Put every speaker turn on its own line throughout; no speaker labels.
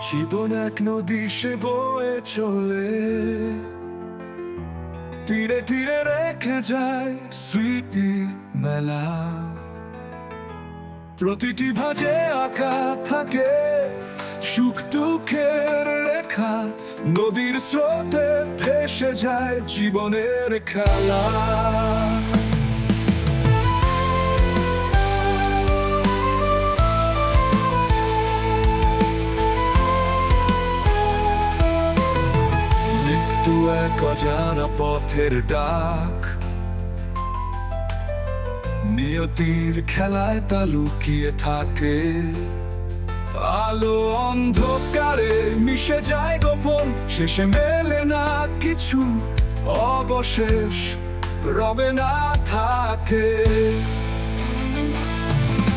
জীবন এক নদী সে বয়ে চলে, তীরে তীরে রেখে যায় স্মৃতি মেলা। প্রতিটি ভাঁজে আঁকা থাকে সুখ দুঃখের রেখা, নদীর স্রোতে ভেসে যায় জীবনের খেলা। মৃত্যু এক অজানা পথের ডাক, নিয়তির খেলায় তা লুকিয়ে থাকে। আলো অন্ধকারে মিশে যায় গোপন, শেষে মেলে না কিছু, অবশেষ রবে না থাকে।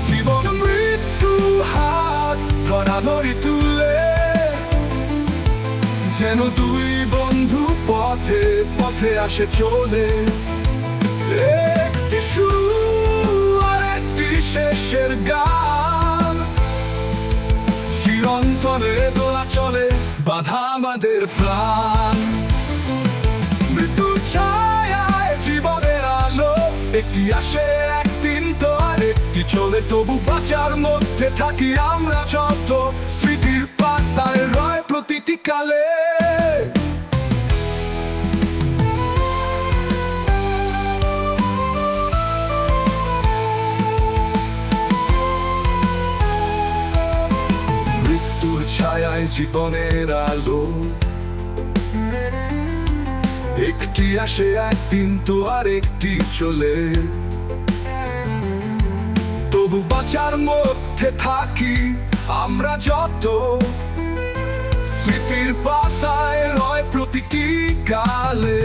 জীবন মৃত্যু হাত ধরাধরি তুলে, যেন দুই বন্ধু পথে পথে আসে চলে। একটি শুরু আর একটি শেষের গান, চিরন্তরে দোলা চলে বাধা আমাদের প্রাণ। মৃত্যু ছায়ায় জীবনের আলো, একটি আসে একদিন তো আর একটি চলে, তবু বাঁচার মধ্যে থাকি আমরা যত, স্মৃতির পাতায় রয় প্রতিটি কালে। মৃত্যুর ছায়ায় জীবনের আলো, একটি আসে একদিন তো আর একটি চলে, তবু বাঁচার মধ্যে থাকি আমরা যত, স্মৃতির পাতায় রয় প্রতিটি কালে।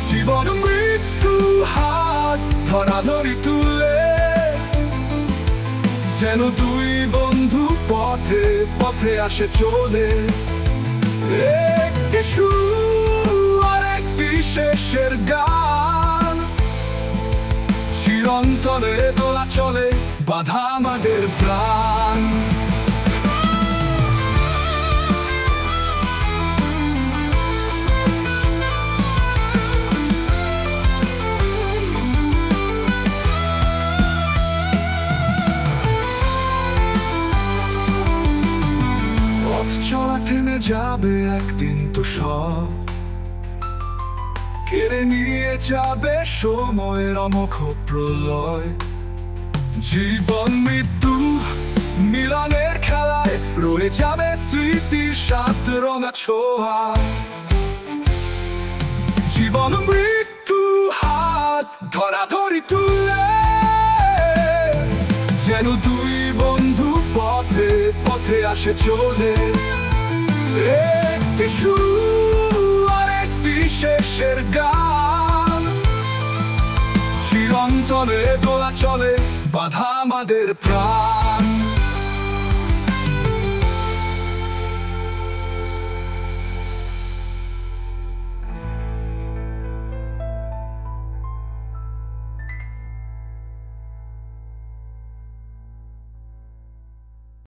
জীবন মৃত্যু হাত ধরাধরি তুলে, যেন দুই বন্ধু পথে পথে আসে চলে। একটি শুরু আর একটি শেষের গান, চিরন্তরে দোলা চলে বাধা আমাদের প্রাণ। চলা থেমে যাবে একদিন তো সব, কেড়ে নিয়ে যাবে সময়ের অমোঘ প্রলয়। জীবন মৃত্যু মিলনের খেলায় রয়ে যাবে স্মৃতির সাত রঙা ছোঁয়া। জীবন মৃত্যু হাত ধরাধরি তুলে, যেন দুই বন্ধু পথে পথে আসে চলে। একটি শুরু আর একটি শেষের গান, চিরন্তরে দোলা চলে বাধা আমাদের প্রাণ।